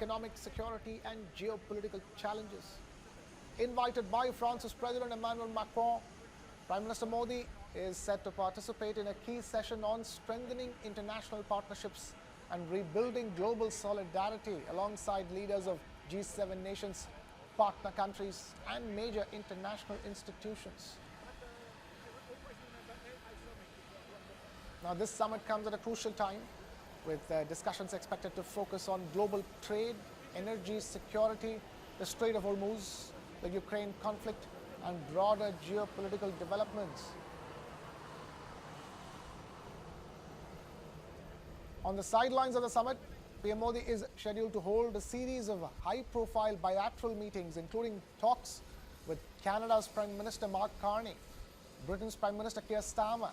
economic security and geopolitical challenges. Invited by France's President Emmanuel Macron, Prime Minister Modi is set to participate in a key session on strengthening international partnerships and rebuilding global solidarity alongside leaders of G7 nations, partner countries, and major international institutions. Now, this summit comes at a crucial time, with discussions expected to focus on global trade, energy security, the Strait of Hormuz, the Ukraine conflict, and broader geopolitical developments. On the sidelines of the summit, PM Modi is scheduled to hold a series of high-profile bilateral meetings, including talks with Canada's Prime Minister Mark Carney, Britain's Prime Minister Keir Starmer,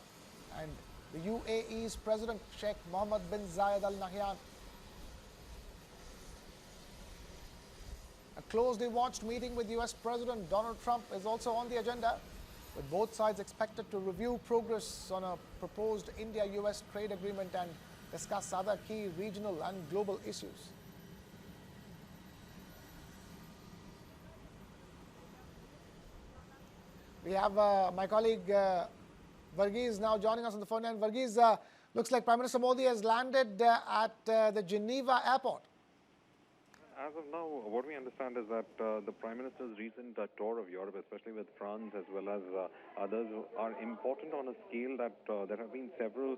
and the UAE's President Sheikh Mohammed bin Zayed Al Nahyan. A closely watched meeting with US President Donald Trump is also on the agenda, with both sides expected to review progress on a proposed India-US trade agreement and discuss other key regional and global issues. We have my colleague Varghese now joining us on the phone. And Varghese, looks like Prime Minister Modi has landed at the Geneva airport. As of now, what we understand is that the Prime Minister's recent tour of Europe, especially with France as well as others, are important on a scale that there have been several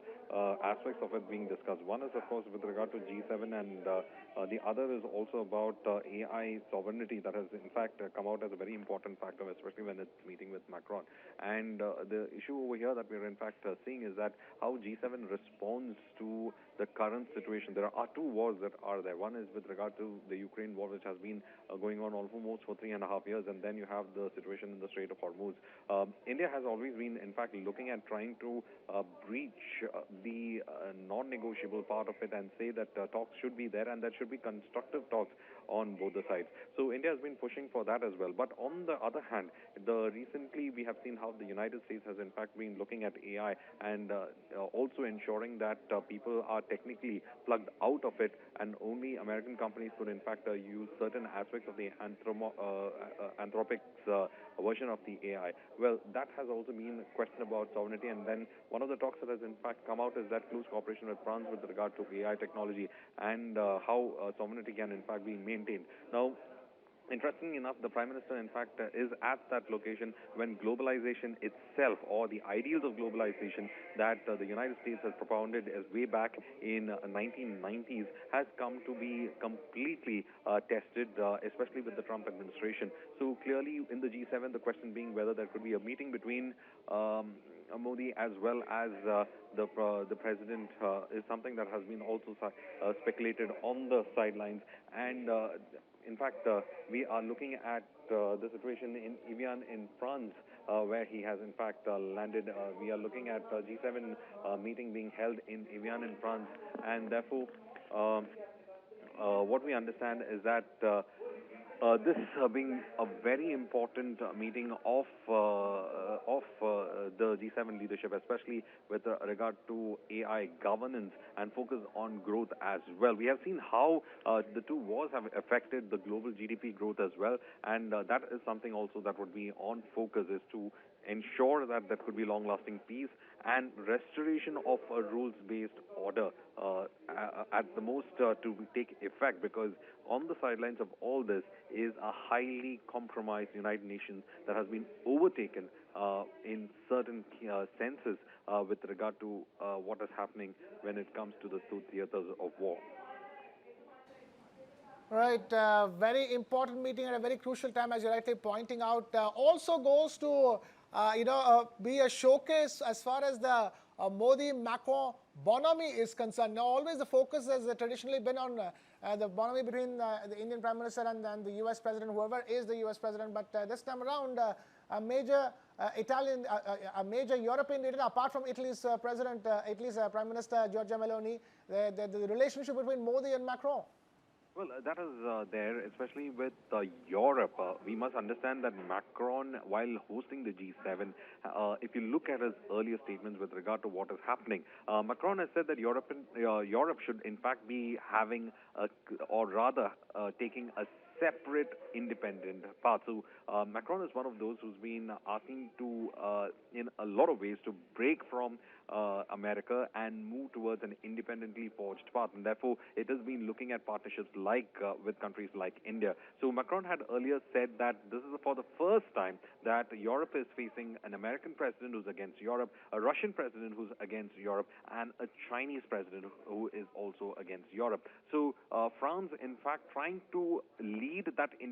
aspects of it being discussed. One is, of course, with regard to G7, and the other is also about AI sovereignty that has, in fact, come out as a very important factor, especially when it's meeting with Macron. And the issue over here that we're, in fact, seeing is that how G7 responds to the current situation. There are two wars that are there. One is with regard to the Ukraine war, which has been going on almost for 3.5 years, and then you have the situation in the Strait of Hormuz. India has always been, in fact, looking at trying to breach the non-negotiable part of it and say that talks should be there and that should be constructive talks on both the sides. So India has been pushing for that as well. But on the other hand, recently we have seen how the United States has, in fact, been looking at AI and also ensuring that people are technically plugged out of it, and only American companies could, in fact, use certain aspects of the Anthropic's version of the AI. Well, that has also been a question about sovereignty, and then one of the talks that has, in fact, come out is that close cooperation with France with regard to AI technology and how sovereignty can, in fact, be maintained. Now, interestingly enough, the Prime Minister, in fact, is at that location when globalization itself, or the ideals of globalization that the United States has propounded as way back in 1990s, has come to be completely tested, especially with the Trump administration. So clearly in the G7, the question being whether there could be a meeting between Modi as well as the president is something that has been also speculated on the sidelines. And in fact, we are looking at the situation in Evian in France, where he has, in fact, landed. We are looking at G7 meeting being held in Evian in France, and therefore what we understand is that this being a very important meeting of the G7 leadership, especially with regard to AI governance and focus on growth as well. We have seen how the two wars have affected the global GDP growth as well, and that is something also that would be on focus, is to ensure that there could be long-lasting peace and restoration of a rules-based order at the most to take effect, because on the sidelines of all this is a highly compromised United Nations that has been overtaken in certain senses with regard to what is happening when it comes to the two theaters of war. Right, very important meeting at a very crucial time, as you're rightly pointing out. Also goes to be a showcase as far as the Modi-Macron bonhomie is concerned. Now, always the focus has traditionally been on the bonhomie between the Indian Prime Minister and the US President, whoever is the US President. But this time around, a major a major European leader, apart from Italy's President, Italy's Prime Minister Giorgia Meloni, the relationship between Modi and Macron. Well, that is there, especially with Europe. We must understand that Macron, while hosting the G7, if you look at his earlier statements with regard to what is happening, Macron has said that Europe should, in fact, be having or rather taking a separate independent path. So Macron is one of those who's been asking to, in a lot of ways, to break from America and move towards an independently forged path. And therefore, it has been looking at partnerships like with countries like India. So Macron had earlier said that this is for the first time that Europe is facing an American president who's against Europe, a Russian president who's against Europe, and a Chinese president who is also against Europe. So France, in fact, trying to lead that independent